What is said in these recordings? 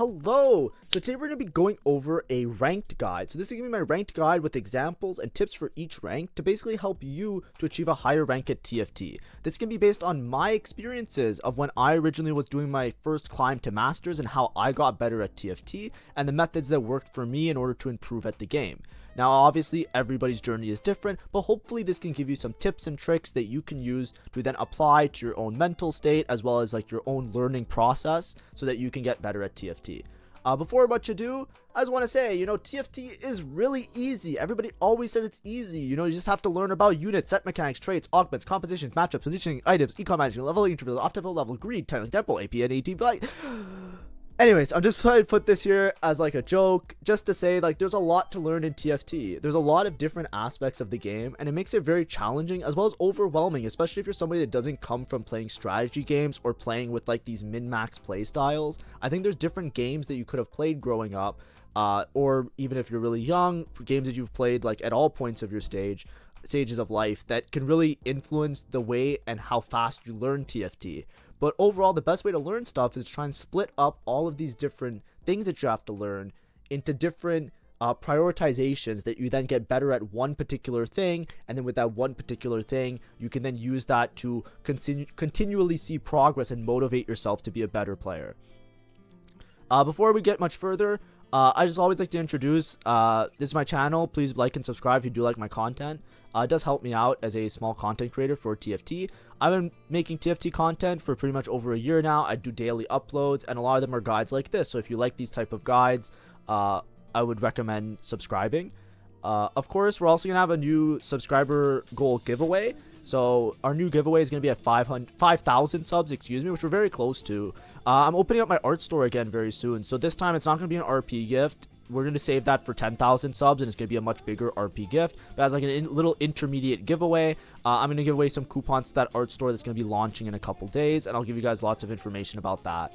Hello! So today we're going to be going over a ranked guide. So this is going to be my ranked guide with examples and tips for each rank to basically help you to achieve a higher rank at TFT. This can be based on my experiences of when I originally was doing my first climb to Masters and how I got better at TFT and the methods that worked for me in order to improve at the game. Now obviously everybody's journey is different, but hopefully this can give you some tips and tricks that you can use to then apply to your own mental state as well as like your own learning process so that you can get better at TFT. Before much ado, I just want to say, TFT is really easy. Everybody always says it's easy. You just have to learn about units, set mechanics, traits, augments, compositions, matchups, positioning, items, econ management, leveling, interval, off-tempo level, greed, talent, tempo, AP, and AT, like... Anyways, I'm just trying to put this here as like a joke, just to say like there's a lot to learn in TFT. There's a lot of different aspects of the game, and it makes it very challenging as well as overwhelming, especially if you're somebody that doesn't come from playing strategy games or playing with like these min-max play styles. I think there's different games that you could have played growing up, or even if you're really young, games that you've played like at all points of your stages of life that can really influence the way and how fast you learn TFT. But overall, the best way to learn stuff is to try and split up all of these different things that you have to learn into different prioritizations that you then get better at one particular thing. And then with that one particular thing, you can then use that to continually see progress and motivate yourself to be a better player. Before we get much further, I just always like to introduce, this is my channel. Please like and subscribe if you do like my content. It does help me out as a small content creator for TFT. I've been making TFT content for pretty much over a year now. I do daily uploads, and a lot of them are guides like this. So if you like these type of guides, I would recommend subscribing. Of course, we're also going to have a new subscriber goal giveaway. So our new giveaway is going to be at 5,000 subs, which we're very close to. I'm opening up my art store again very soon. So this time it's not going to be an RP gift. We're going to save that for 10,000 subs, and it's going to be a much bigger RP gift. But as like a little intermediate giveaway, I'm going to give away some coupons to that art store that's going to be launching in a couple days, and I'll give you guys lots of information about that.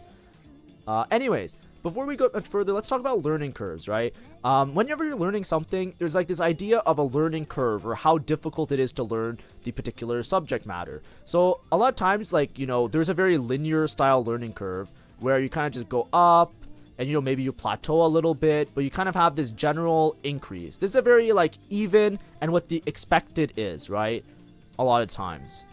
Anyways, before we go much further, let's talk about learning curves, right? Whenever you're learning something, there's like this idea of a learning curve or how difficult it is to learn the particular subject matter. So a lot of times, like, there's a very linear style learning curve where you kind of just go up, and maybe you plateau a little bit, but you kind of have this general increase. This is a very like even and what the expected is, right? A lot of times.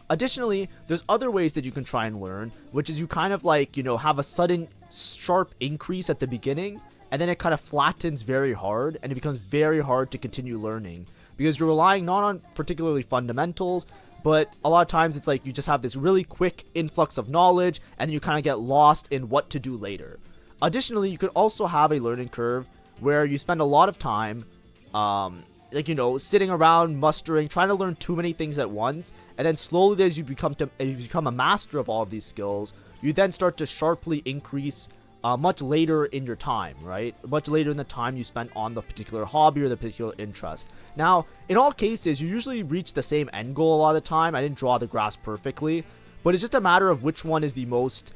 Additionally, there's other ways that you can try and learn, which is you kind of like, have a sudden sharp increase at the beginning, and then it kind of flattens very hard, and it becomes very hard to continue learning because you're relying not on particularly fundamentals, but a lot of times it's like you just have this really quick influx of knowledge and then you kind of get lost in what to do later. Additionally, you could also have a learning curve where you spend a lot of time sitting around mustering, trying to learn too many things at once, and then slowly as you become a master of all of these skills, you then start to sharply increase much later in your time, right? Much later in the time you spent on the particular hobby or the particular interest. Now, in all cases, you usually reach the same end goal a lot of the time. I didn't draw the graphs perfectly, but it's just a matter of which one is the most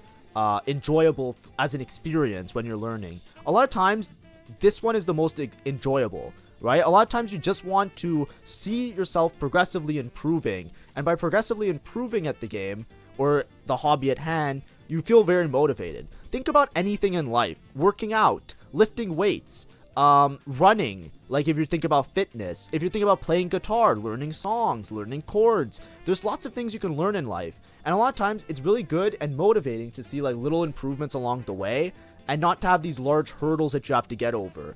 enjoyable as an experience when you're learning. A lot of times, this one is the most enjoyable, right? A lot of times you just want to see yourself progressively improving, and by progressively improving at the game or the hobby at hand, you feel very motivated. Think about anything in life: working out, lifting weights, running, like if you think about fitness, if you think about playing guitar, learning songs, learning chords. There's lots of things you can learn in life, and a lot of times it's really good and motivating to see like little improvements along the way and not to have these large hurdles that you have to get over.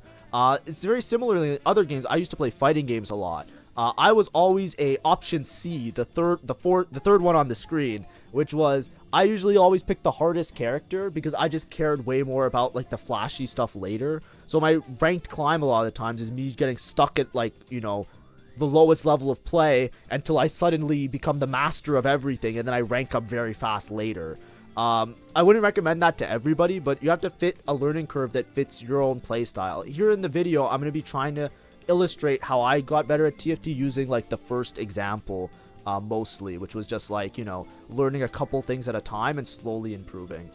It's very similar in other games. I used to play fighting games a lot. I was always a option C, the third one on the screen, which was I usually always picked the hardest character because I just cared way more about like the flashy stuff later. So my ranked climb a lot of the times is me getting stuck at like, the lowest level of play until I suddenly become the master of everything, and then I rank up very fast later. I wouldn't recommend that to everybody, but you have to fit a learning curve that fits your own play style. Here in the video, I'm going to be trying to illustrate how I got better at TFT using like the first example mostly, which was just like, learning a couple things at a time and slowly improving.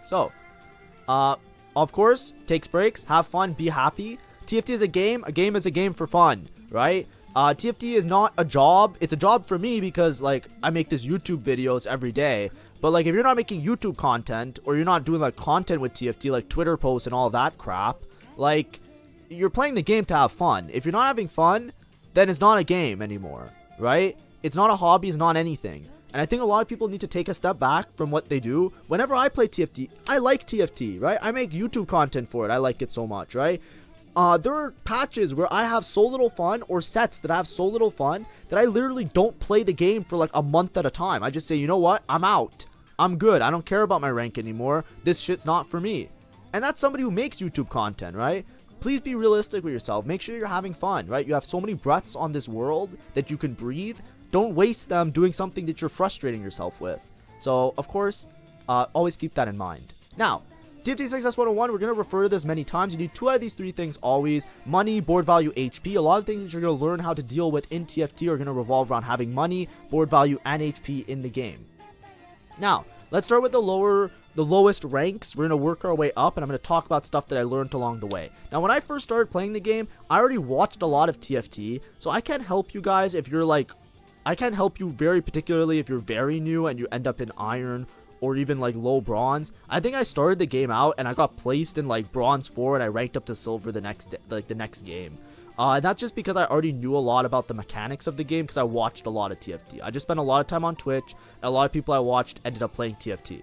So, of course, takes breaks, have fun, be happy. TFT is a game is a game for fun, right? TFT is not a job. It's a job for me because like I make these YouTube videos every day, But like if you're not making YouTube content, or you're not doing like content with TFT, like Twitter posts and all that crap, like you're playing the game to have fun. If you're not having fun, then it's not a game anymore, right? It's not a hobby, it's not anything. And I think a lot of people need to take a step back from what they do. Whenever I play TFT, I like TFT, right? I make YouTube content for it. I like it so much, right? There are patches where I have so little fun, or sets that I have so little fun, that I literally don't play the game for like a month at a time. I just say, you know what? I'm out. I'm good. I don't care about my rank anymore. This shit's not for me. And that's somebody who makes YouTube content, right? Please be realistic with yourself. Make sure you're having fun, right? You have so many breaths on this world that you can breathe. Don't waste them doing something that you're frustrating yourself with. So, of course, always keep that in mind. Now, TFT Success 101, we're going to refer to this many times. You need 2 out of these 3 things always. Money, board value, HP. A lot of things that you're going to learn how to deal with in TFT are going to revolve around having money, board value, and HP in the game. Now, let's start with the lowest ranks. We're going to work our way up, and I'm going to talk about stuff that I learned along the way. Now, when I first started playing the game, I already watched a lot of TFT, so I can't help you guys if you're like, I can't help you very particularly if you're very new and you end up in iron or even like low bronze. I think I started the game out and I got placed in like bronze 4 and I ranked up to silver the next game. And that's just because I already knew a lot about the mechanics of the game, because I watched a lot of TFT. I just spent a lot of time on Twitch, and a lot of people I watched ended up playing TFT.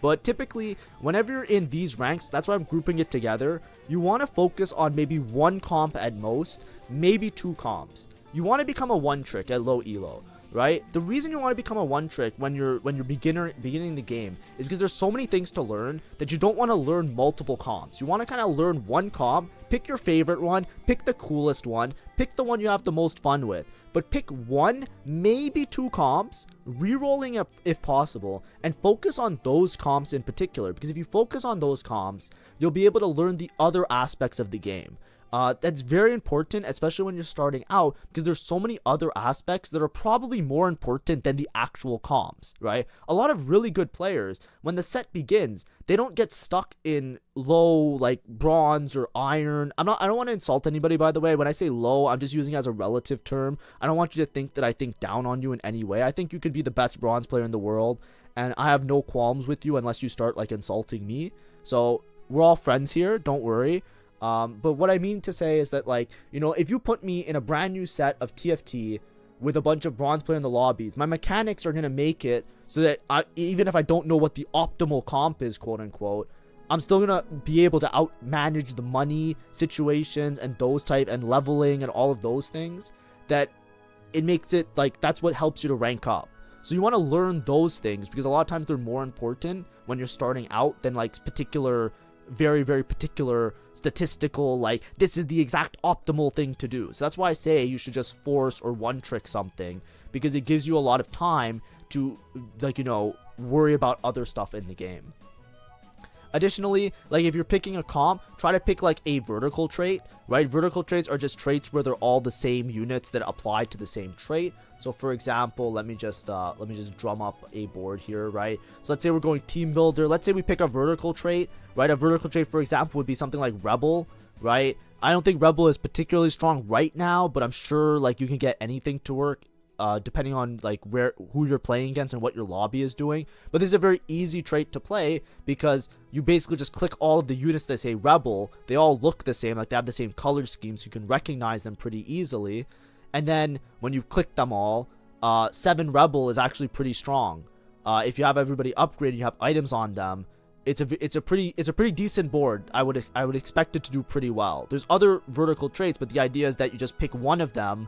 But typically, whenever you're in these ranks, that's why I'm grouping it together, you want to focus on maybe 1 comp at most, maybe 2 comps. You want to become a 1-trick at low elo, right? The reason you want to become a 1-trick when you're beginning the game is because there's so many things to learn that you don't want to learn multiple comps. You want to kind of learn 1 comp, pick your favorite one, pick the coolest one, pick the one you have the most fun with, but pick 1, maybe 2 comps, re-rolling if possible, and focus on those comps in particular, because if you focus on those comps, you'll be able to learn the other aspects of the game. That's very important, especially when you're starting out, because there's so many other aspects that are probably more important than the actual comps, right? A lot of really good players, when the set begins, they don't get stuck in low, like bronze or iron. I don't want to insult anybody, by the way. When I say low, I'm just using it as a relative term. I don't want you to think that I think down on you in any way. I think you could be the best bronze player in the world, and I have no qualms with you unless you start like insulting me. So we're all friends here, don't worry. But what I mean to say is that, like, you know, if you put me in a brand new set of TFT with a bunch of bronze players in the lobbies, my mechanics are going to make it so that even if I don't know what the optimal comp is, quote unquote, I'm still going to be able to outmanage the money situations and those type and leveling and all of those things, that it makes it like that's what helps you to rank up. So you want to learn those things because a lot of times they're more important when you're starting out than like particular, very, very particular statistical, like this is the exact optimal thing to do. So that's why I say you should just force or 1-trick something, because it gives you a lot of time to, like, you know, worry about other stuff in the game. Additionally, like if you're picking a comp, try to pick like a vertical trait, right? Vertical traits are just traits where they're all the same units that apply to the same trait. So for example, let me just drum up a board here, right? So let's say we're going team builder. Let's say we pick a vertical trait, right? A vertical trait, for example, would be something like rebel, right? I don't think rebel is particularly strong right now, but I'm sure like you can get anything to work. Depending on like who you're playing against and what your lobby is doing. But this is a very easy trait to play because you basically just click all of the units that say rebel. They all look the same, like they have the same color scheme, so you can recognize them pretty easily. And then when you click them all, 7 rebel is actually pretty strong. If you have everybody upgraded, you have items on them, it's a pretty decent board. I would expect it to do pretty well. There's other vertical traits, but the idea is that you just pick one of them,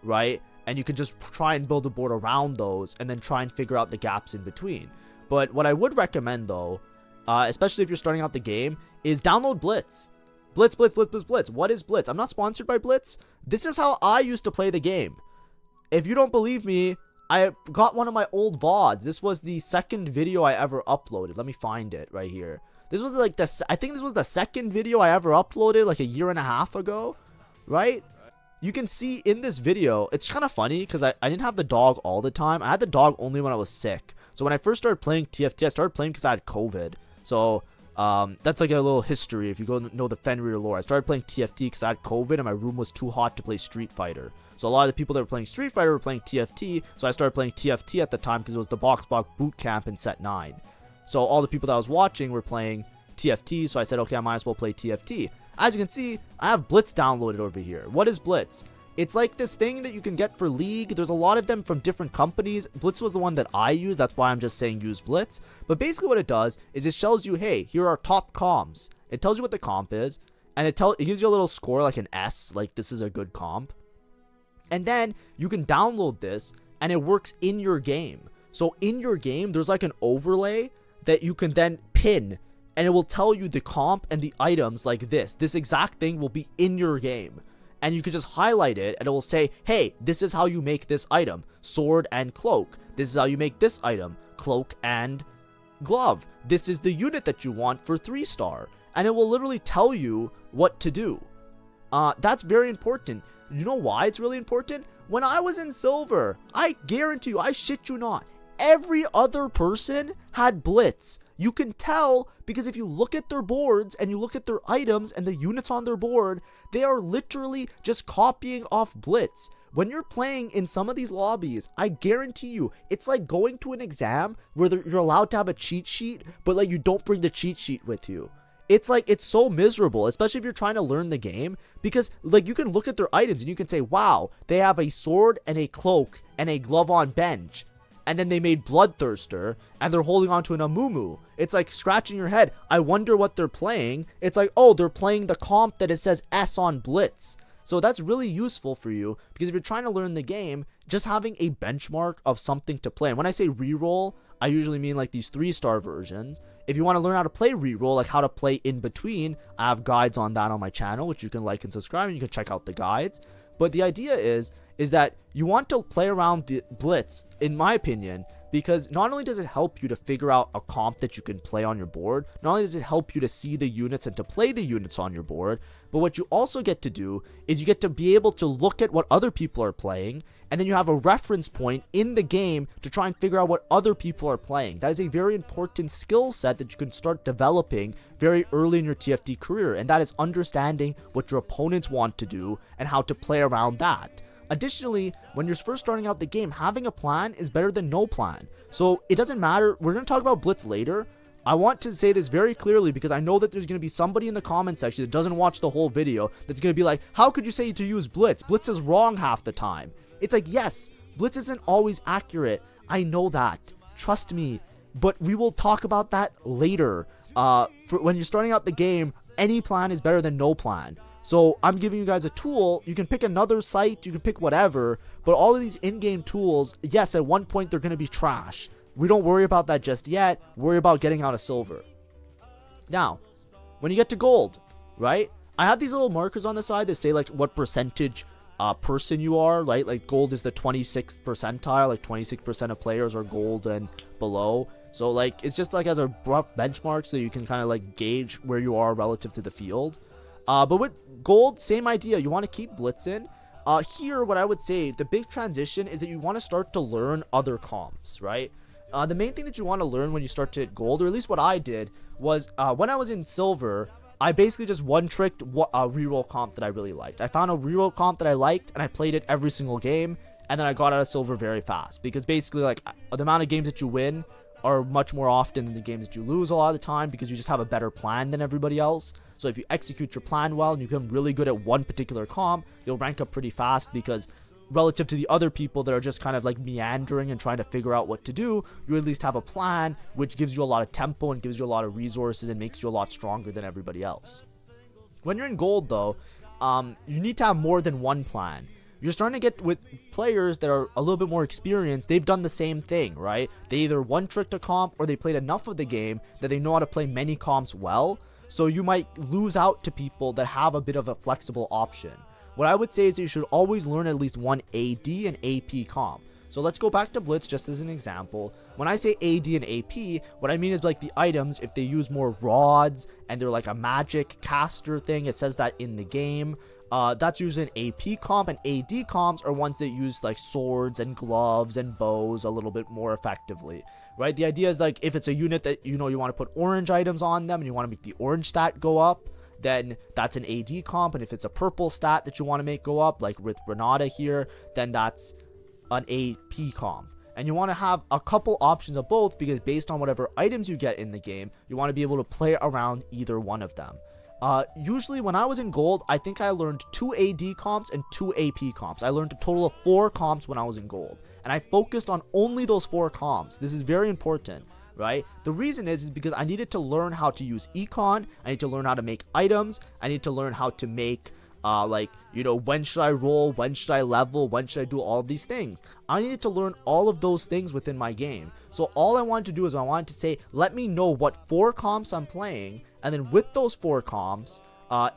right? And you can just try and build a board around those and then try and figure out the gaps in between. But what I would recommend though, especially if you're starting out the game, is download Blitz. Blitz. What is Blitz? I'm not sponsored by Blitz. This is how I used to play the game. If you don't believe me, I got one of my old VODs. This was the second video I ever uploaded. Let me find it right here. This was like I think this was the second video I ever uploaded like a year and a half ago, right? You can see in this video, it's kind of funny because I didn't have the dog all the time. I had the dog only when I was sick. So when I first started playing TFT, I started playing because I had COVID. So that's like a little history if you go know the Fenrir lore. I started playing TFT because I had COVID and my room was too hot to play Street Fighter. So So a lot of the people that were playing Street Fighter were playing TFT, so I started playing TFT at the time because it was the box boot camp in set 9. So all the people that I was watching were playing TFT, so I said, okay, I might as well play TFT. As you can see, I have Blitz downloaded over here. What is Blitz? It's like this thing that you can get for League. There's a lot of them from different companies. Blitz was the one that I used. That's why I'm just saying use Blitz. But basically what it does is it tells you, hey, here are top comps. It tells you what the comp is. And it gives you a little score like an S. Like this is a good comp. And then you can download this and it works in your game. So in your game, there's like an overlay that you can then pin. And it will tell you the comp and the items like this. This exact thing will be in your game. And you can just highlight it and it will say, hey, this is how you make this item, sword and cloak. This is how you make this item, cloak and glove. This is the unit that you want for 3-star. And it will literally tell you what to do. That's very important. You know why it's really important? When I was in silver, I guarantee you, I shit you not, every other person had Blitz. You can tell because if you look at their boards and you look at their items and the units on their board, they are literally just copying off Blitz. When you're playing in some of these lobbies, I guarantee you, it's like going to an exam where you're allowed to have a cheat sheet, but like you don't bring the cheat sheet with you. It's like, it's so miserable, especially if you're trying to learn the game, because like you can look at their items and you can say, wow, they have a sword and a cloak and a glove on bench. And then they made Bloodthirster, and they're holding on to an Amumu. It's like scratching your head. I wonder what they're playing. It's like, oh, they're playing the comp that it says S on Blitz. So that's really useful for you, because if you're trying to learn the game, just having a benchmark of something to play. And when I say reroll, I usually mean like these 3-star versions. If you want to learn how to play reroll, like how to play in between, I have guides on that on my channel, which you can like and subscribe, and you can check out the guides. But the idea is that you want to play around the Blitz, in my opinion, because not only does it help you to figure out a comp that you can play on your board, not only does it help you to see the units and to play the units on your board, but what you also get to do is you get to be able to look at what other people are playing, and then you have a reference point in the game to try and figure out what other people are playing. That is a very important skill set that you can start developing very early in your TFT career, and that is understanding what your opponents want to do and how to play around that. Additionally, when you're first starting out the game, having a plan is better than no plan. So it doesn't matter. We're going to talk about Blitz later. I want to say this very clearly because I know that there's going to be somebody in the comment section that doesn't watch the whole video that's going to be like, how could you say to use Blitz? Blitz is wrong half the time. It's like, yes, Blitz isn't always accurate. I know that. Trust me. But we will talk about that later. For when you're starting out the game, any plan is better than no plan. So I'm giving you guys a tool. You can pick another site, you can pick whatever, but all of these in-game tools, yes, at one point they're going to be trash. We don't worry about that just yet. Worry about getting out of silver. Now, when you get to gold, right? I have these little markers on the side that say like what percentage person you are, right? Like gold is the 26th percentile, like 26% of players are gold and below. So like it's just like as a rough benchmark so you can kind of like gauge where you are relative to the field. But with gold, same idea. You want to keep Blitz in. Here, what I would say, the big transition is that you want to start to learn other comps, right? The main thing that you want to learn when you start to hit gold, or at least what I did, was when I was in silver, I basically just one-tricked a reroll comp that I really liked. I found a reroll comp that I liked, and I played it every single game, and then I got out of silver very fast. Because basically, like, the amount of games that you win are much more often than the games that you lose a lot of the time, because you just have a better plan than everybody else. So if you execute your plan well and you become really good at one particular comp, you'll rank up pretty fast, because relative to the other people that are just kind of like meandering and trying to figure out what to do, you at least have a plan, which gives you a lot of tempo and gives you a lot of resources and makes you a lot stronger than everybody else. When you're in gold though, you need to have more than one plan. You're starting to get with players that are a little bit more experienced. They've done the same thing, right? They either one-tricked a comp or they played enough of the game that they know how to play many comps well. So you might lose out to people that have a bit of a flexible option. What I would say is you should always learn at least one AD and AP comp. So let's go back to Blitz just as an example. When I say AD and AP, what I mean is like the items, if they use more rods and they're like a magic caster thing, it says that in the game. That's usually an AP comp, and AD comps are ones that use like swords and gloves and bows a little bit more effectively, right? The idea is like if it's a unit that you know you want to put orange items on them and you want to make the orange stat go up, then that's an AD comp. And if it's a purple stat that you want to make go up, like with Renata here, then that's an AP comp. And you want to have a couple options of both, because based on whatever items you get in the game, you want to be able to play around either one of them. Usually when I was in gold, I think I learned 2 AD comps and 2 AP comps. I learned a total of 4 comps when I was in gold, and I focused on only those 4 comps. This is very important, right? The reason is because I needed to learn how to use econ. I need to learn how to make items. I need to learn how to make like, you know, when should I roll, when should I level, when should I do all of these things. I needed to learn all of those things within my game. So all I wanted to do is I wanted to say, let me know what 4 comps I'm playing, and then with those 4 comps,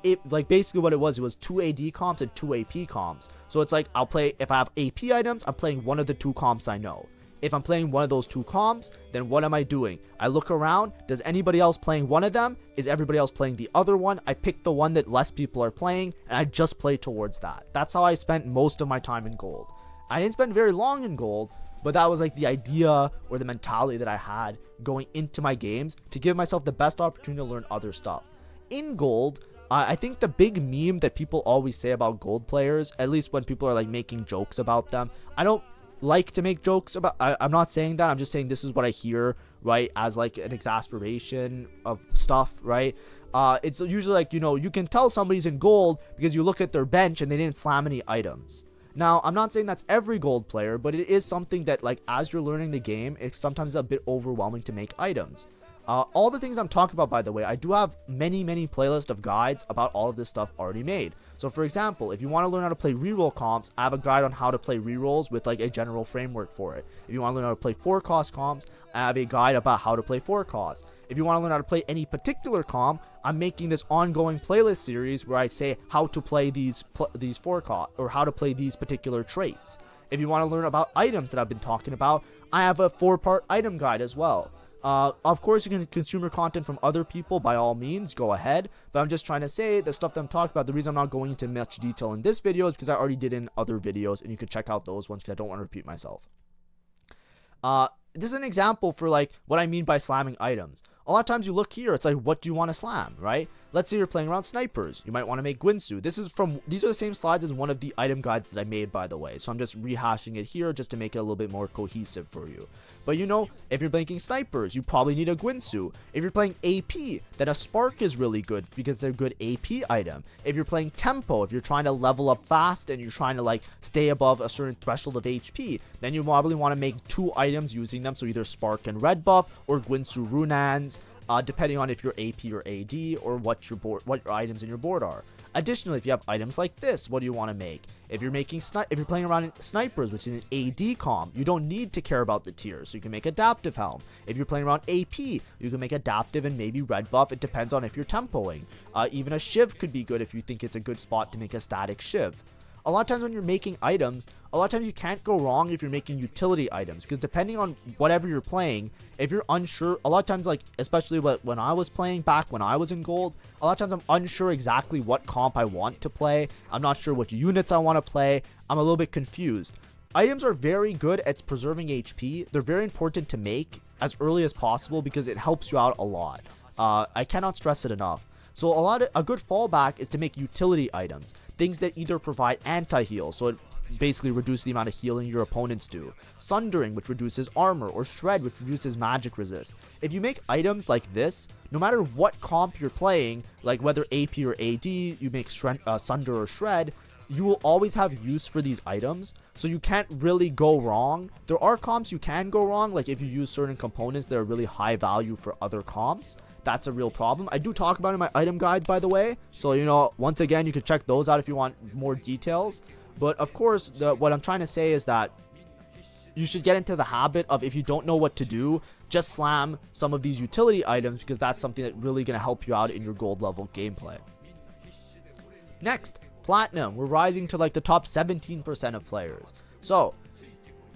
it like basically what it was 2 AD comps and 2 AP comps. So it's like, I'll play, if I have AP items, I'm playing one of the 2 comps I know. If I'm playing one of those 2 comps, then what am I doing? I look around. Does anybody else playing one of them? Is everybody else playing the other one? I pick the one that less people are playing, and I just play towards that. That's how I spent most of my time in gold. I didn't spend very long in gold, but that was like the idea or the mentality that I had going into my games to give myself the best opportunity to learn other stuff. In gold, I think the big meme that people always say about gold players, at least when people are like making jokes about them, I don't like to make jokes about, I'm not saying that, I'm just saying this is what I hear, right, as like an exasperation of stuff, right? It's usually like, you know, you can tell somebody's in gold because you look at their bench and they didn't slam any items. Now, I'm not saying that's every gold player, but it is something that, like, as you're learning the game, it's sometimes a bit overwhelming to make items. All the things I'm talking about, by the way, I do have many playlists of guides about all of this stuff already made. So for example, if you want to learn how to play reroll comps, I have a guide on how to play rerolls with like a general framework for it. If you want to learn how to play 4-cost comps, I have a guide about how to play 4-cost. If you want to learn how to play any particular comp, I'm making this ongoing playlist series where I say how to play these 4-cost, or how to play these particular traits. If you want to learn about items that I've been talking about, I have a 4-part item guide as well. Of course, you can consume your content from other people, by all means, go ahead. But I'm just trying to say the stuff that I'm talking about, the reason I'm not going into much detail in this video is because I already did in other videos, and you can check out those ones because I don't want to repeat myself. This is an example for like what I mean by slamming items. A lot of times you look here, it's like, what do you want to slam, right? Let's say you're playing around snipers. You might want to make Gwinsu. These are the same slides as one of the item guides that I made, by the way. So I'm just rehashing it here just to make it a little bit more cohesive for you. But you know, if you're making snipers, you probably need a Gwinsu. If you're playing AP, then a Spark is really good because they're a good AP item. If you're playing Tempo, if you're trying to level up fast and you're trying to like stay above a certain threshold of HP, then you probably want to make 2 items using them. So either Spark and Red Buff or Gwinsu Runans. Depending on if you're AP or AD or what your items in your board are. Additionally, if you have items like this, what do you want to make? If you're playing around in snipers, which is an AD comp, you don't need to care about the tiers, so you can make adaptive helm. If you're playing around AP, you can make adaptive and maybe red buff. It depends on if you're tempoing. Even a shiv could be good if you think it's a good spot to make a static shiv. A lot of times when you're making items, a lot of times you can't go wrong if you're making utility items, because depending on whatever you're playing, if you're unsure, a lot of times, like especially when I was playing back when I was in gold, a lot of times I'm unsure exactly what comp I want to play. I'm not sure what units I want to play. I'm a little bit confused. Items are very good at preserving HP. They're very important to make as early as possible because it helps you out a lot. I cannot stress it enough. So a good fallback is to make utility items, things that either provide anti-heal, so it basically reduces the amount of healing your opponents do, Sundering, which reduces armor, or Shred, which reduces magic resist. If you make items like this, no matter what comp you're playing, like whether AP or AD, you make Sunder or Shred, you will always have use for these items, so you can't really go wrong. There are comps you can go wrong, like if you use certain components that are really high value for other comps. That's a real problem. I do talk about it in my item guides, by the way, so you know, once again, you can check those out if you want more details. But of course, what I'm trying to say is that you should get into the habit of, if you don't know what to do, just slam some of these utility items, because that's something that's really going to help you out in your gold level gameplay. Next, Platinum. We're rising to like the top 17% of players. So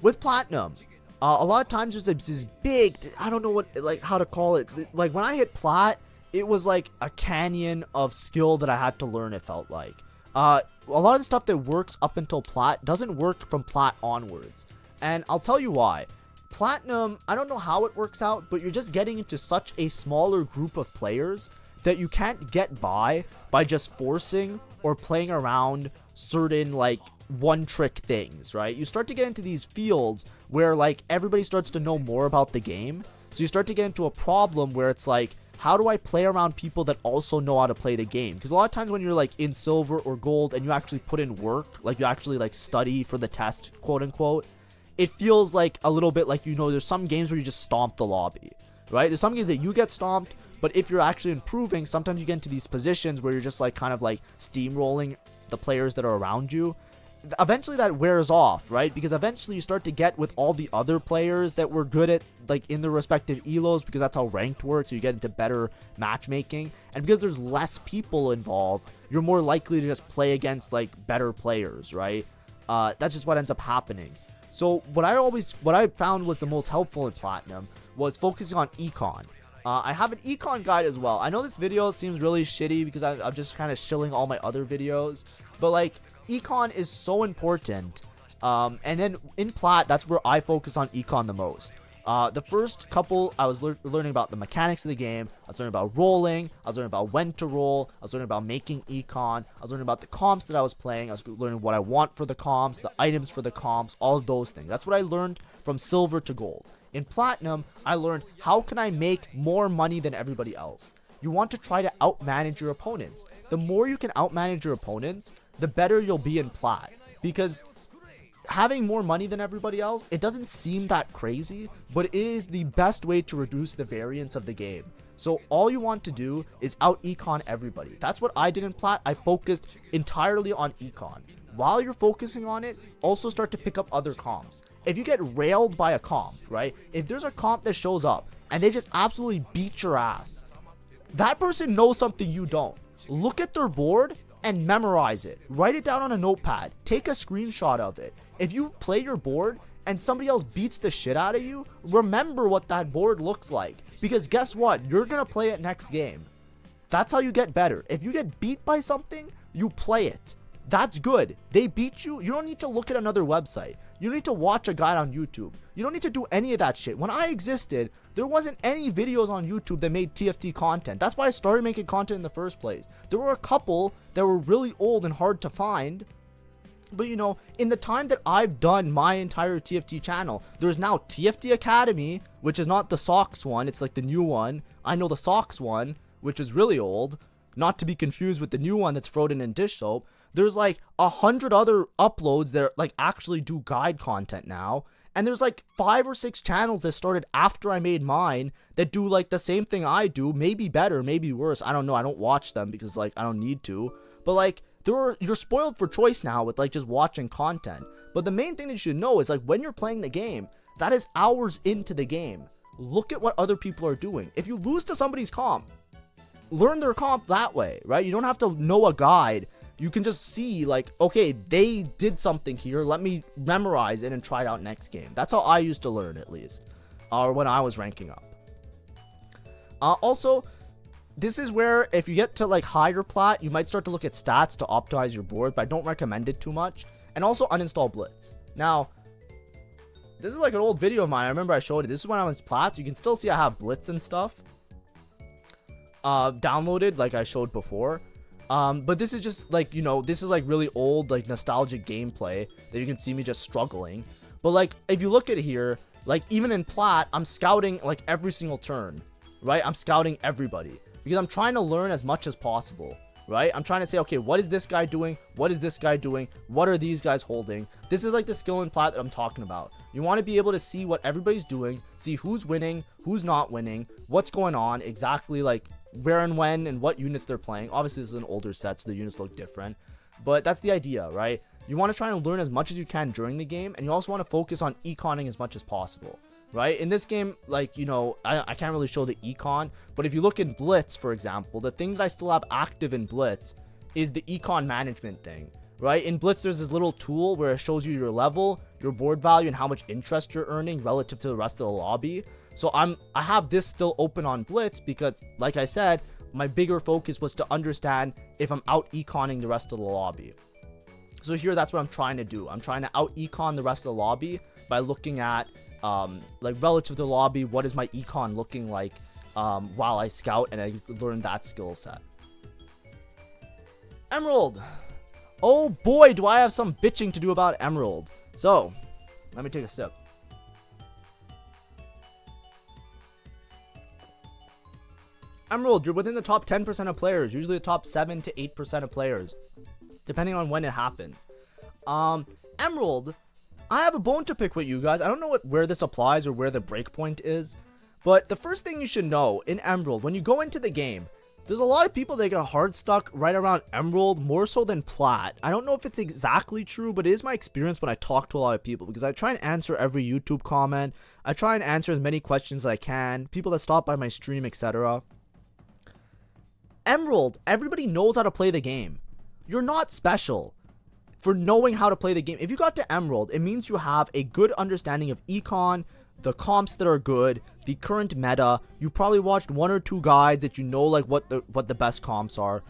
with Platinum, a lot of times there's this big, I don't know how to call it. Like when I hit Plat, it was like a canyon of skill that I had to learn, it felt like. A lot of the stuff that works up until Plat doesn't work from Plat onwards. And I'll tell you why. Platinum, I don't know how it works out, but you're just getting into such a smaller group of players that you can't get by just forcing or playing around certain like one trick things, right? You start to get into these fields where like everybody starts to know more about the game. So you start to get into a problem where it's like, how do I play around people that also know how to play the game? Because a lot of times when you're like in silver or gold and you actually put in work, like you actually like study for the test, quote unquote, it feels like a little bit like, you know, there's some games where you just stomp the lobby, right? There's some games that you get stomped, but if you're actually improving, sometimes you get into these positions where you're just like kind of like steamrolling the players that are around you. Eventually that wears off, right? Because eventually you start to get with all the other players that were good at like in their respective elos, because that's how ranked works. So you get into better matchmaking, and because there's less people involved, you're more likely to just play against like better players, right? That's just what ends up happening. So what I found was the most helpful in Platinum was focusing on econ. I have an econ guide as well. I know this video seems really shitty because I'm just kind of shilling all my other videos, but like econ is so important. And then in Plat, that's where I focus on econ the most. The first couple, I was learning about the mechanics of the game. I was learning about rolling. I was learning about when to roll. I was learning about making econ. I was learning about the comps that I was playing. I was learning what I want for the comps, the items for the comps, all of those things. That's what I learned from silver to gold. In Platinum, I learned how can I make more money than everybody else. You want to try to outmanage your opponents. The more you can outmanage your opponents, the better you'll be in Plat. Because having more money than everybody else, it doesn't seem that crazy, but it is the best way to reduce the variance of the game. So all you want to do is out-econ everybody. That's what I did in Plat. I focused entirely on econ. While you're focusing on it, also start to pick up other comps. If you get railed by a comp, right? If there's a comp that shows up and they just absolutely beat your ass, that person knows something you don't. Look at their board and memorize it. Write it down on a notepad. Take a screenshot of it. If you play your board and somebody else beats the shit out of you, remember what that board looks like. Because guess what? You're going to play it next game. That's how you get better. If you get beat by something, you play it. That's good. They beat you. You don't need to look at another website. You don't need to watch a guide on YouTube. You don't need to do any of that shit. When I existed, there wasn't any videos on YouTube that made TFT content. That's why I started making content in the first place. There were a couple that were really old and hard to find. But you know, in the time that I've done my entire TFT channel, there's now TFT Academy, which is not the Socks one. It's like the new one. I know the Socks one, which is really old. Not to be confused with the new one that's Froden and Dish Soap. There's like 100 other uploads that like actually do guide content now. And there's like 5 or 6 channels that started after I made mine that do like the same thing I do, maybe better, maybe worse. I don't know. I don't watch them because like I don't need to. But like you're spoiled for choice now with like just watching content. But the main thing that you should know is like when you're playing the game, that is hours into the game. Look at what other people are doing. If you lose to somebody's comp, learn their comp that way, right? You don't have to know a guide. You can just see like, okay, they did something here. Let me memorize it and try it out next game. That's how I used to learn, at least, or when I was ranking up. Also, this is where if you get to like higher plat, you might start to look at stats to optimize your board, but I don't recommend it too much. And also uninstall Blitz. Now, this is like an old video of mine. I remember I showed it. This is when I was plats. You can still see I have Blitz and stuff downloaded like I showed before. But this is just like, you know, this is like really old, like nostalgic gameplay that you can see me just struggling. But like, if you look at here, like even in plat, I'm scouting like every single turn, right? I'm scouting everybody because I'm trying to learn as much as possible, right? I'm trying to say, okay, what is this guy doing? What is this guy doing? What are these guys holding? This is like the skill in plat that I'm talking about. You want to be able to see what everybody's doing, see who's winning, who's not winning, what's going on, exactly like where and when and what units they're playing. Obviously, this is an older set, so the units look different. But that's the idea, right? You want to try and learn as much as you can during the game, and you also want to focus on econing as much as possible, right? In this game, like, you know, I can't really show the econ, but if you look in Blitz, for example, the thing that I still have active in Blitz is the econ management thing, right? In Blitz, there's this little tool where it shows you your level, your board value, and how much interest you're earning relative to the rest of the lobby. So I have this still open on Blitz because, like I said, my bigger focus was to understand if I'm out econing the rest of the lobby. So here, that's what I'm trying to do. I'm trying to out econ the rest of the lobby by looking at, like relative to the lobby, what is my econ looking like while I scout and I learn that skill set. Emerald. Oh boy, do I have some bitching to do about Emerald. So, let me take a sip. Emerald, you're within the top 10% of players, usually the top 7 to 8% of players, depending on when it happens. Emerald, I have a bone to pick with you guys. I don't know where this applies or where the breakpoint is, but the first thing you should know in Emerald, when you go into the game, there's a lot of people that get hard stuck right around Emerald more so than Plat. I don't know if it's exactly true, but it is my experience when I talk to a lot of people, because I try and answer every YouTube comment. I try and answer as many questions as I can, people that stop by my stream, etc. Emerald, everybody knows how to play the game. You're not special for knowing how to play the game. If you got to Emerald, it means you have a good understanding of econ, the comps that are good, the current meta. You probably watched 1 or 2 guides that you know like what the best comps are.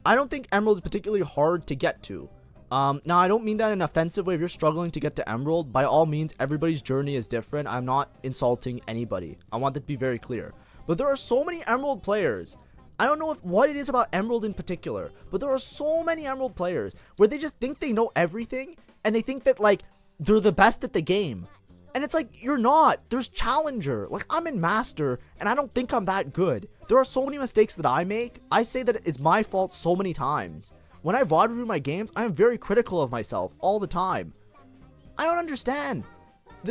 I don't think Emerald is particularly hard to get to. Now I don't mean that in an offensive way. If you're struggling to get to Emerald, by all means, everybody's journey is different. I'm not insulting anybody. I want that to be very clear. But there are so many Emerald players. I don't know what it is about Emerald in particular, but there are so many Emerald players where they just think they know everything and they think that like they're the best at the game. And it's like, you're not. There's Challenger. Like, I'm in Master and I don't think I'm that good. There are so many mistakes that I make. I say that it's my fault so many times. When I VOD review my games, I am very critical of myself all the time. I don't understand.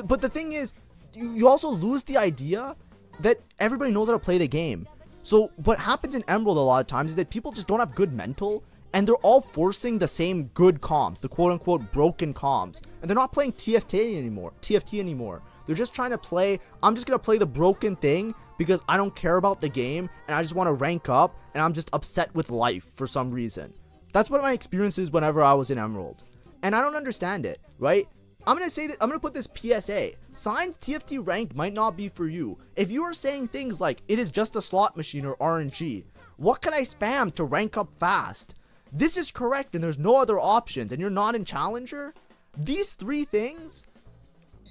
But the thing is, you also lose the idea that everybody knows how to play the game. So what happens in Emerald a lot of times is that people just don't have good mental, and they're all forcing the same good comms, the quote-unquote broken comms, and they're not playing TFT anymore. They're just trying to play, I'm just gonna play the broken thing because I don't care about the game and I just want to rank up, and I'm just upset with life for some reason. That's what my experience is whenever I was in Emerald, and I don't understand it, right? I'm going to say that, I'm going to put this PSA. Signs TFT ranked might not be for you. If you are saying things like, it is just a slot machine or RNG, what can I spam to rank up fast? This is correct and there's no other options, and you're not in Challenger? These 3 things,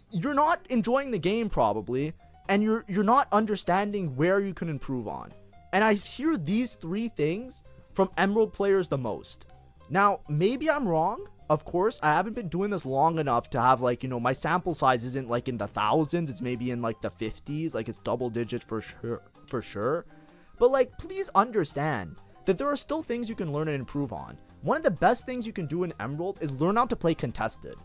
you're not enjoying the game probably, and you're not understanding where you can improve on. And I hear these 3 things from Emerald players the most. Now, maybe I'm wrong. Of course, I haven't been doing this long enough to have, like, you know, my sample size isn't like in the thousands. It's maybe in like the 50s, like it's double digits for sure. But like, please understand that there are still things you can learn and improve on. One of the best things you can do in Emerald is learn how to play contested.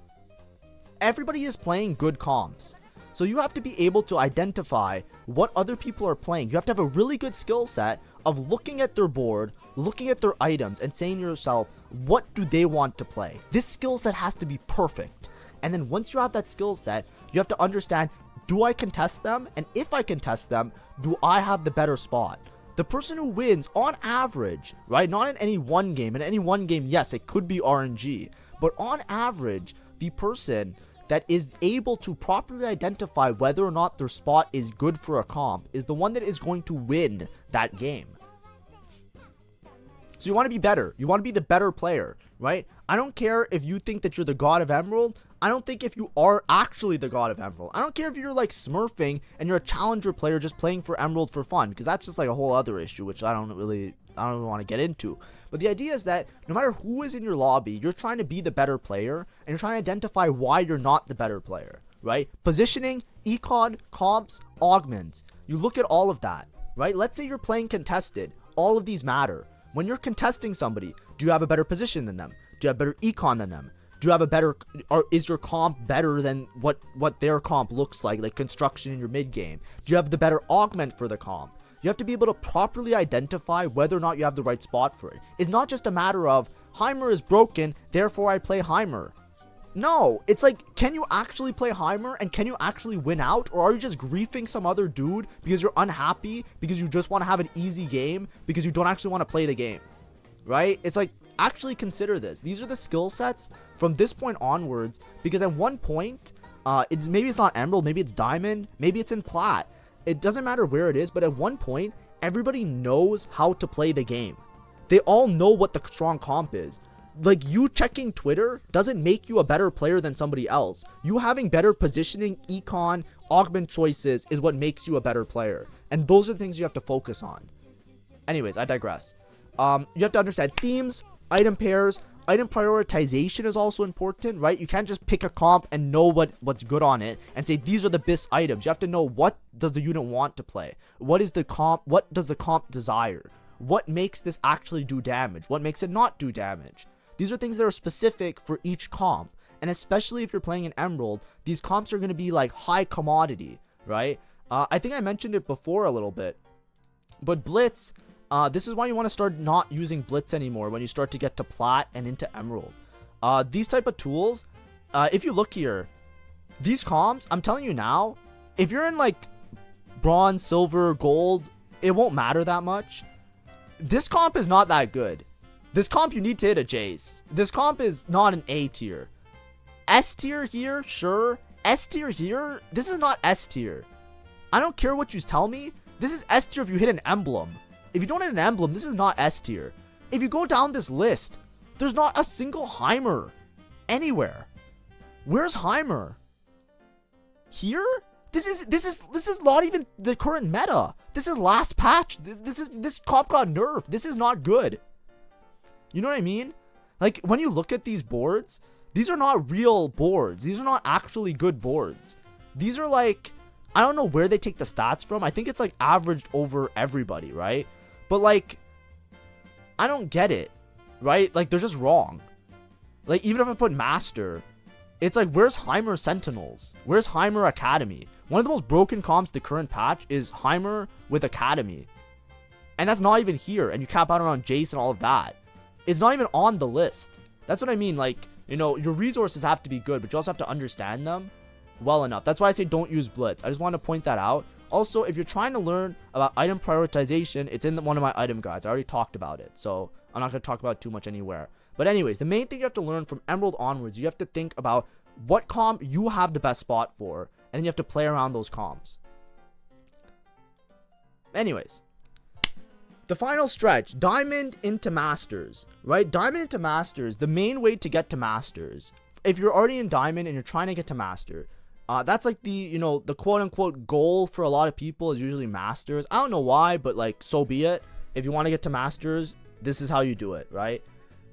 Everybody is playing good comps. So you have to be able to identify what other people are playing. You have to have a really good skill set of looking at their board, looking at their items, and saying to yourself, what do they want to play? This skill set has to be perfect. And then once you have that skill set, you have to understand, do I contest them? And if I contest them, do I have the better spot? The person who wins on average, right? Not in any one game. In any one game, yes, it could be RNG. But on average, the person that is able to properly identify whether or not their spot is good for a comp is the one that is going to win that game. So you want to be better. You want to be the better player, right? I don't care if you think that you're the god of Emerald. I don't think if you are actually the god of Emerald. I don't care if you're like smurfing and you're a Challenger player just playing for Emerald for fun, because that's just like a whole other issue, which I don't really want to get into. But the idea is that no matter who is in your lobby, you're trying to be the better player, and you're trying to identify why you're not the better player, right? Positioning, econ, comps, augments. You look at all of that, right? Let's say you're playing contested. All of these matter. When you're contesting somebody, do you have a better position than them? Do you have better econ than them? Do you have a better, or is your comp better than what their comp looks like construction in your mid game? Do you have the better augment for the comp? You have to be able to properly identify whether or not you have the right spot for it. It's not just a matter of, Heimer is broken, therefore I play Heimer. No, it's like, can you actually play Heimer, and can you actually win out? Or are you just griefing some other dude because you're unhappy, because you just want to have an easy game, because you don't actually want to play the game, right? It's like, actually consider this. These are the skill sets from this point onwards, because at one point, maybe it's not Emerald, maybe it's Diamond, maybe it's in Plat. It doesn't matter where it is, but at one point, everybody knows how to play the game. They all know what the strong comp is. Like, you checking Twitter doesn't make you a better player than somebody else. You having better positioning, econ, augment choices is what makes you a better player. And those are the things you have to focus on. Anyways, I digress. You have to understand themes, item pairs, item prioritization is also important, right? You can't just pick a comp and know what's good on it and say these are the best items. You have to know what does the unit want to play. What does the comp desire? What makes this actually do damage? What makes it not do damage? These are things that are specific for each comp. And especially if you're playing in Emerald, these comps are going to be like high commodity, right? I think I mentioned it before a little bit, but Blitz, this is why you want to start not using Blitz anymore when you start to get to Plat and into Emerald. These type of tools, if you look here, these comps, I'm telling you now, if you're in like Bronze, Silver, Gold, it won't matter that much. This comp is not that good. This comp, you need to hit a Jace. This comp is not an A tier. S tier here, sure. S tier here, this is not S tier. I don't care what you tell me. This is S tier if you hit an emblem. If you don't hit an emblem, this is not S tier. If you go down this list, there's not a single Heimer anywhere. Where's Heimer? Here? This is not even the current meta. This is last patch. This comp got nerfed. This is not good. You know what I mean? Like, when you look at these boards, these are not real boards. These are not actually good boards. These are like, I don't know where they take the stats from. I think it's like averaged over everybody, right? But like, I don't get it, right? Like, they're just wrong. Like, even if I put Master, it's like, where's Heimer Sentinels? Where's Heimer Academy? One of the most broken comps the current patch is Heimer with Academy. And that's not even here. And you cap out around Jace and all of that. It's not even on the list. That's what I mean. Like, you know, your resources have to be good, but you also have to understand them well enough. That's why I say don't use Blitz. I just want to point that out. Also, if you're trying to learn about item prioritization, it's in one of my item guides. I already talked about it, so I'm not going to talk about it too much anywhere. But anyways, the main thing you have to learn from Emerald onwards, you have to think about what comp you have the best spot for, and then you have to play around those comps. Anyways, the final stretch, Diamond into Masters, right? Diamond into Masters, the main way to get to Masters, if you're already in Diamond and you're trying to get to Master, that's like the, you know, the quote-unquote goal for a lot of people is usually Masters. I don't know why, but like, so be it. If you want to get to Masters, this is how you do it, right?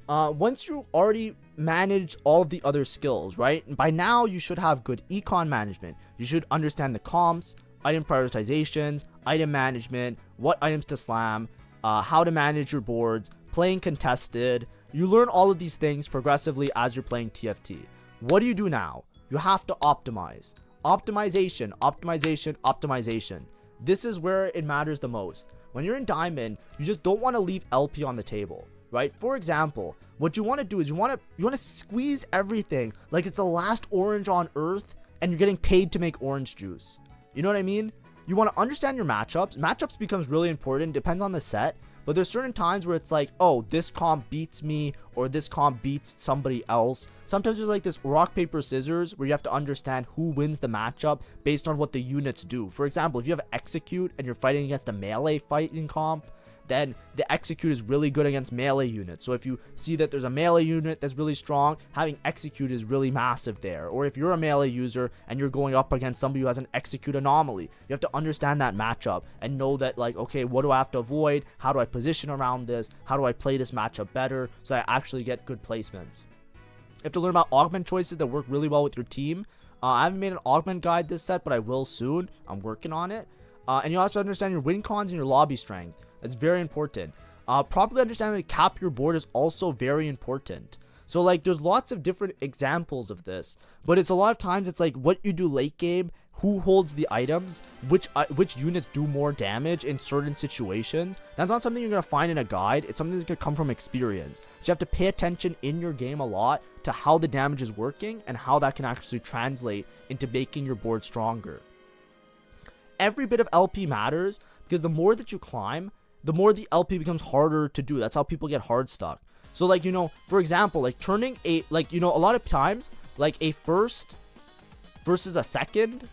Once you already manage all of the other skills, right? By now, you should have good econ management. You should understand the comps, item prioritizations, item management, what items to slam, how to manage your boards, playing contested. You learn all of these things progressively as you're playing TFT. What do you do now? You have to optimize. Optimization, optimization, optimization. This is where it matters the most. When you're in Diamond, you just don't want to leave LP on the table, right? For example, what you want to do is you want to squeeze everything like it's the last orange on earth and you're getting paid to make orange juice. You know what I mean? You want to understand your matchups. Matchups becomes really important, depends on the set, but there's certain times where it's like, oh, this comp beats me or this comp beats somebody else. Sometimes there's like this rock, paper, scissors where you have to understand who wins the matchup based on what the units do. For example, if you have Execute and you're fighting against a melee fighting comp, then the Execute is really good against melee units. So if you see that there's a melee unit that's really strong, having Execute is really massive there. Or if you're a melee user and you're going up against somebody who has an Execute anomaly, you have to understand that matchup and know that, like, okay, what do I have to avoid? How do I position around this? How do I play this matchup better so I actually get good placements? You have to learn about augment choices that work really well with your team. I haven't made an augment guide this set, but I will soon. I'm working on it. And you also understand your win cons and your lobby strength. That's very important. Properly understanding how to cap your board is also very important. So like, there's lots of different examples of this, but it's a lot of times it's like what you do late game, who holds the items, which units do more damage in certain situations. That's not something you're gonna find in a guide. It's something that's gonna come from experience. So you have to pay attention in your game a lot to how the damage is working and how that can actually translate into making your board stronger. Every bit of LP matters because the more that you climb, the more the LP becomes harder to do. That's how people get hard stuck. So like, you know, for example, like turning a, like, you know, a lot of times, like a first versus a second,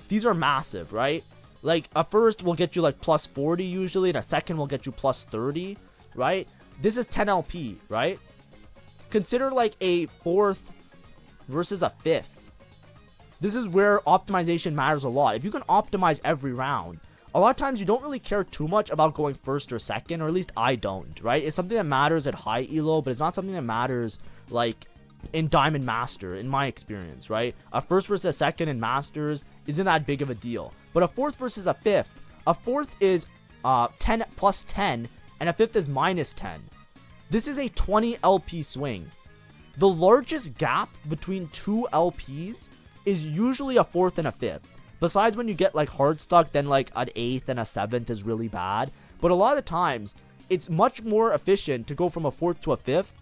these are massive, right? Like a first will get you like plus 40 usually, and a second will get you plus 30, right? This is 10 LP, right? Consider like a fourth versus a fifth. This is where optimization matters a lot. If you can optimize every round, a lot of times you don't really care too much about going first or second, or at least I don't, right? It's something that matters at high elo, but it's not something that matters like in Diamond Master, in my experience, right? A first versus a second in Masters isn't that big of a deal. But a fourth versus a fourth is 10 plus 10, and a fifth is minus 10. This is a 20 LP swing. The largest gap between two LPs is usually a fourth and a fifth. Besides when you get like hard stuck, then like an eighth and a seventh is really bad. But a lot of times, it's much more efficient to go from a fourth to a fifth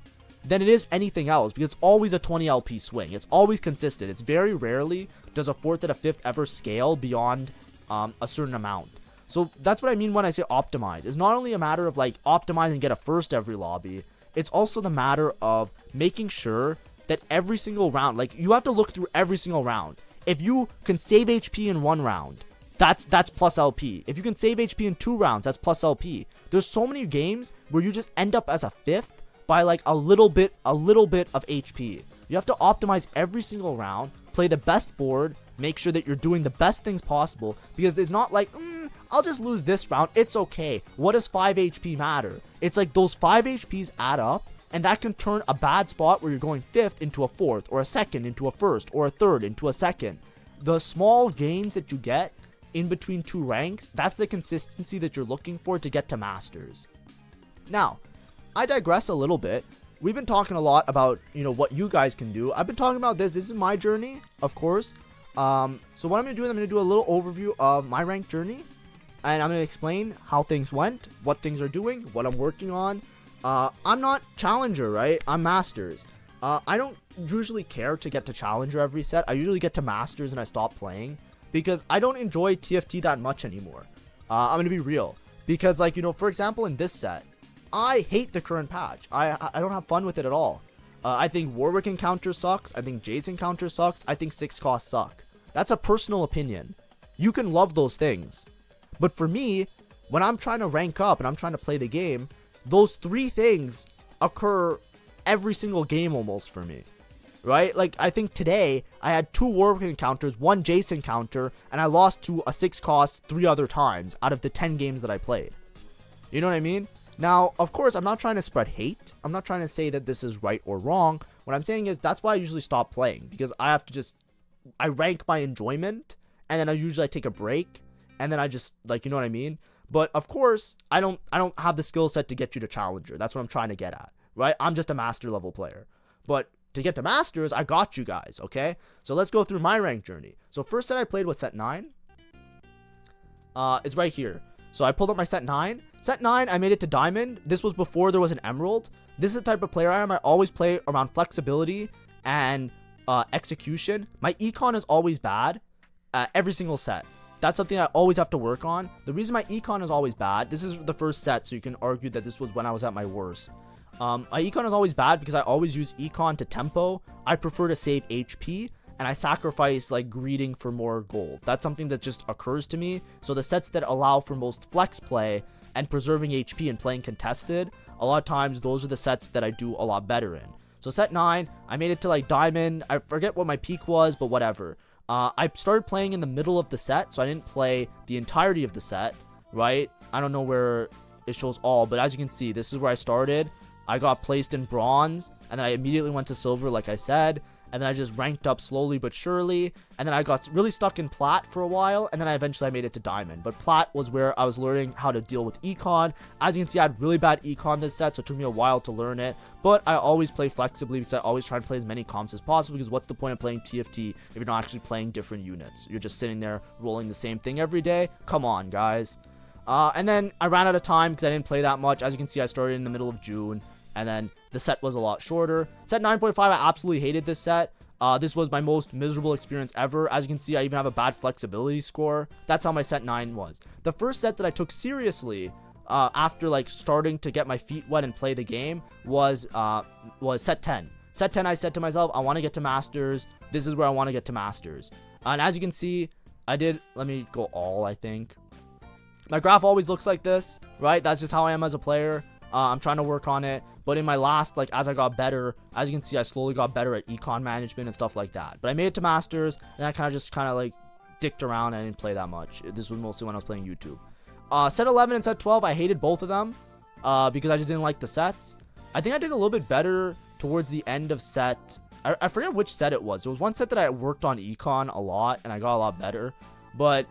than it is anything else, because it's always a 20 LP swing. It's always consistent. It's very rarely does a fourth and a fifth ever scale beyond a certain amount. So that's what I mean when I say optimize. It's not only a matter of like optimize and get a first every lobby. It's also the matter of making sure that every single round, like you have to look through every single round. If you can save HP in one round, that's plus LP. If you can save HP in 2 rounds, that's plus LP. There's so many games where you just end up as a fifth by like a little bit of HP. You have to optimize every single round, play the best board, make sure that you're doing the best things possible, because it's not like, I'll just lose this round, it's okay. What does 5 HP matter? It's like those 5 HPs add up, and that can turn a bad spot where you're going fifth into a fourth, or a second into a first, or a third into a second. The small gains that you get in between 2 ranks, that's the consistency that you're looking for to get to Masters. Now, I digress a little bit. We've been talking a lot about, what you guys can do. I've been talking about this. This is my journey, of course. So what I'm going to do is I'm going to do a little overview of my rank journey. And I'm going to explain how things went, what things are doing, what I'm working on. I'm not Challenger, right? I'm Masters. I don't usually care to get to Challenger every set. I usually get to Masters and I stop playing, because I don't enjoy TFT that much anymore. I'm going to be real. Because, for example, in this set, I hate the current patch. I don't have fun with it at all. I think Warwick encounter sucks. I think Jace encounter sucks. I think 6 costs suck. That's a personal opinion. You can love those things. But for me, when I'm trying to rank up and I'm trying to play the game, those 3 things occur every single game almost for me. Right? Like, I think today, I had 2 Warwick encounters, 1 Jace encounter, and I lost to a 6 cost 3 other times out of the 10 games that I played. You know what I mean? Now, of course, I'm not trying to spread hate. I'm not trying to say that this is right or wrong. What I'm saying is that's why I usually stop playing, because I have to I rank by enjoyment, and then I usually take a break, and then I just, you know what I mean? But of course, I don't have the skill set to get you to Challenger. That's what I'm trying to get at, right? I'm just a Master level player. But to get to Masters, I got you guys, okay? So let's go through my rank journey. So first set I played was set 9. It's right here. So I pulled up my set 9. Set 9, I made it to Diamond. This was before there was an Emerald. This is the type of player I am. I always play around flexibility and execution. My econ is always bad every single set. That's something I always have to work on. The reason my econ is always bad, this is the first set, so you can argue that this was when I was at my worst. My econ is always bad because I always use econ to tempo. I prefer to save HP, and I sacrifice greeting for more gold. That's something that just occurs to me. So the sets that allow for most flex play and preserving HP and playing contested, a lot of times those are the sets that I do a lot better in. So set 9, I made it to Diamond. I forget what my peak was, but whatever. I started playing in the middle of the set, so I didn't play the entirety of the set, right? I don't know where it shows all, but as you can see, this is where I started. I got placed in bronze, and then I immediately went to silver, like I said. And then I just ranked up slowly but surely. And then I got really stuck in plat for a while. And then I made it to diamond. But plat was where I was learning how to deal with econ. As you can see, I had really bad econ this set, so it took me a while to learn it. But I always play flexibly because I always try to play as many comps as possible. Because what's the point of playing TFT if you're not actually playing different units? You're just sitting there rolling the same thing every day. Come on, guys. And then I ran out of time because I didn't play that much. As you can see, I started in the middle of June. And then the set was a lot shorter. Set 9.5, I absolutely hated this set. This was my most miserable experience ever. As you can see, I even have a bad flexibility score. That's how my set 9 was. The first set that I took seriously after starting to get my feet wet and play the game was set 10. Set 10, I said to myself, I want to get to Masters. This is where I want to get to Masters. And as you can see, let me go all, I think. My graph always looks like this, right? That's just how I am as a player. I'm trying to work on it. But in my last, as I got better, as you can see, I slowly got better at econ management and stuff like that. But I made it to Masters, and I kind of dicked around. I didn't play that much. This was mostly when I was playing YouTube. Set 11 and set 12, I hated both of them because I just didn't like the sets. I think I did a little bit better towards the end of set. I forget which set it was. There was one set that I worked on econ a lot and I got a lot better. But,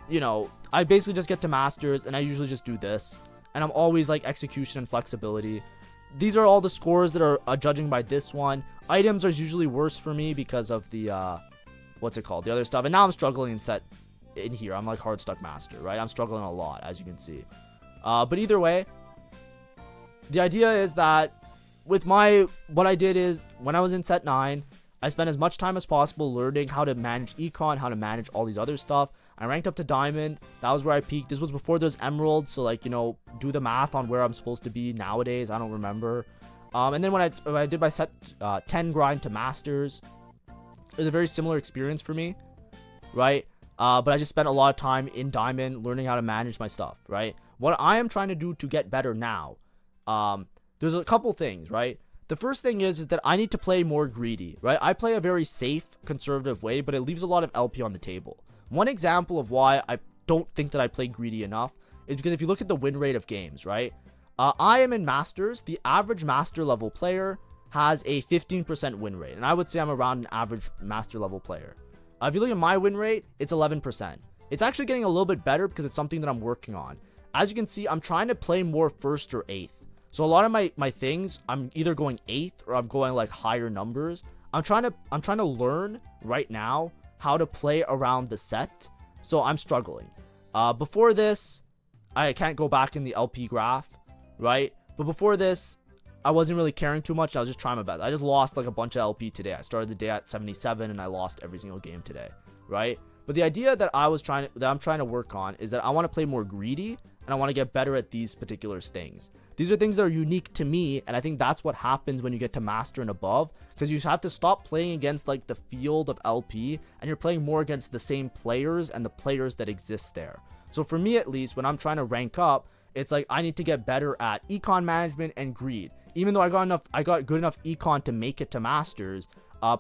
you know, I basically just get to masters and I usually just do this. And I'm always like execution and flexibility. These are all the scores that are judging by this one. Items are usually worse for me because of the, what's it called? The other stuff. And now I'm struggling in set in here. I'm like hard stuck master, right? I'm struggling a lot, as you can see. But either way, the idea is that with what I did is when I was in set 9, I spent as much time as possible learning how to manage econ, how to manage all these other stuff. I ranked up to diamond. That was where I peaked. This was before there's emerald. So like, you know, do the math on where I'm supposed to be nowadays. I don't remember. And then when I did my set 10 grind to masters, it was a very similar experience for me, right? But I just spent a lot of time in diamond learning how to manage my stuff, right? What I am trying to do to get better now, there's a couple things, right? The first thing is that I need to play more greedy, right? I play a very safe, conservative way, but it leaves a lot of LP on the table. One example of why I don't think that I play greedy enough is because if you look at the win rate of games, right? I am in masters. The average master level player has a 15% win rate, and I would say I'm around an average master level player. If you look at my win rate, it's 11%. It's actually getting a little bit better because it's something that I'm working on. As you can see, I'm trying to play more first or eighth. So a lot of my things, I'm either going 8th or I'm going like higher numbers. I'm trying to learn right now how to play around the set. So I'm struggling. Before this, I can't go back in the LP graph, right? But before this, I wasn't really caring too much. I was just trying my best. I just lost like a bunch of LP today. I started the day at 77 and I lost every single game today, right? But the idea that I'm trying to work on is that I want to play more greedy and I want to get better at these particular things. These are things that are unique to me, and I think that's what happens when you get to master and above, because you have to stop playing against like the field of LP and you're playing more against the same players and the players that exist there. So for me, at least, when I'm trying to rank up, it's like I need to get better at econ management and greed. Even though I got good enough econ to make it to masters,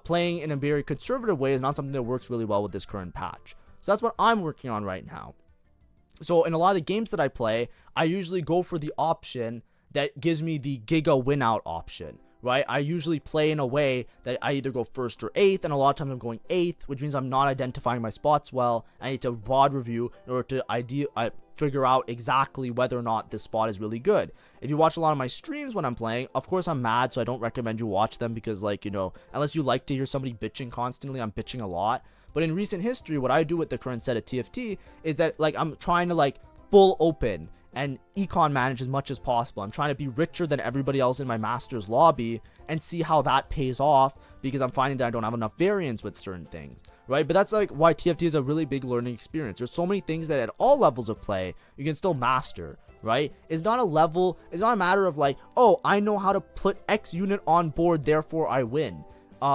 playing in a very conservative way is not something that works really well with this current patch. So that's what I'm working on right now. So in a lot of the games that I play, I usually go for the option that gives me the giga win out option, right? I usually play in a way that I either go first or 8th, and a lot of times I'm going 8th, which means I'm not identifying my spots well. I need to VOD review in order to figure out exactly whether or not this spot is really good. If you watch a lot of my streams when I'm playing, of course I'm mad, so I don't recommend you watch them because, like, you know, unless you like to hear somebody bitching constantly, I'm bitching a lot. But in recent history, what I do with the current set of TFT is that, like, I'm trying to, like, full open and econ manage as much as possible. I'm trying to be richer than everybody else in my master's lobby and see how that pays off, because I'm finding that I don't have enough variance with certain things, right? But that's like why TFT is a really big learning experience. There's so many things that at all levels of play you can still master, right? It's not a matter of like, oh, I know how to put X unit on board, therefore I win.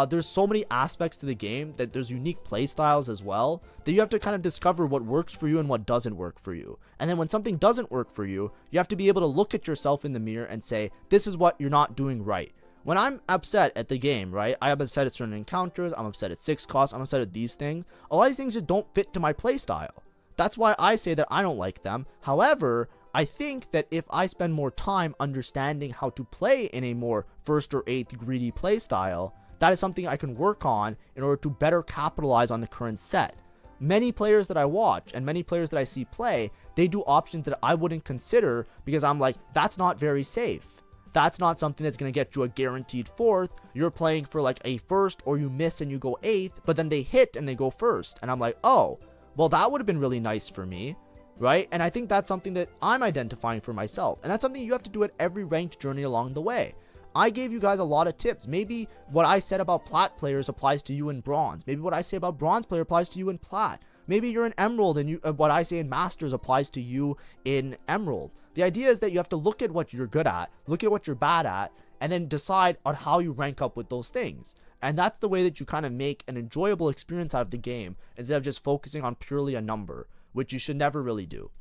There's so many aspects to the game that there's unique play styles as well that you have to kind of discover what works for you and what doesn't work for you. And then when something doesn't work for you, you have to be able to look at yourself in the mirror and say, this is what you're not doing right. When I'm upset at the game, right, I am upset at certain encounters, I'm upset at 6 costs, I'm upset at these things. A lot of these things just don't fit to my play style. That's why I say that I don't like them. However, I think that if I spend more time understanding how to play in a more first or 8th greedy play style, that is something I can work on in order to better capitalize on the current set. Many players that I watch and many players that I see play, they do options that I wouldn't consider because I'm like, that's not very safe. That's not something that's going to get you a guaranteed 4th. You're playing for like a 1st, or you miss and you go 8th, but then they hit and they go 1st. And I'm like, oh, well, that would have been really nice for me, right? And I think that's something that I'm identifying for myself. And that's something you have to do at every ranked journey along the way. I gave you guys a lot of tips. Maybe what I said about plat players applies to you in bronze. Maybe what I say about bronze player applies to you in plat. Maybe you're in emerald and what I say in masters applies to you in emerald. The idea is that you have to look at what you're good at, look at what you're bad at, and then decide on how you rank up with those things. And that's the way that you kind of make an enjoyable experience out of the game instead of just focusing on purely a number, which you should never really do.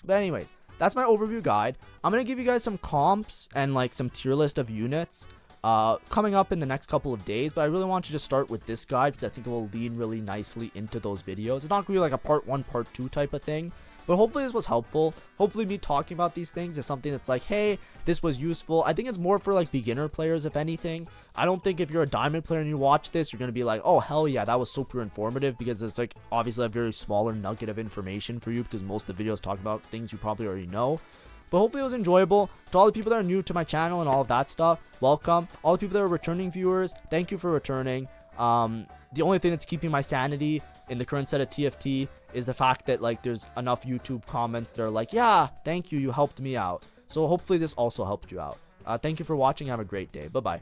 But anyways, that's my overview guide. I'm going to give you guys some comps and like some tier list of units coming up in the next couple of days, but I really want to just start with this guide because I think it will lead really nicely into those videos. It's not going to be like a part 1, part 2 type of thing, but hopefully this was helpful. Hopefully me talking about these things is something that's like, hey, this was useful. I think it's more for like beginner players, if anything. I don't think if you're a diamond player and you watch this, you're going to be like, oh, hell yeah, that was super informative, because it's like obviously a very smaller nugget of information for you, because most of the videos talk about things you probably already know. But hopefully it was enjoyable. To all the people that are new to my channel and all of that stuff, welcome. All the people that are returning viewers, thank you for returning. The only thing that's keeping my sanity in the current set of TFT is the fact that like there's enough YouTube comments that are like, yeah, thank you, you helped me out. So hopefully this also helped you out. Thank you for watching. Have a great day. Bye bye.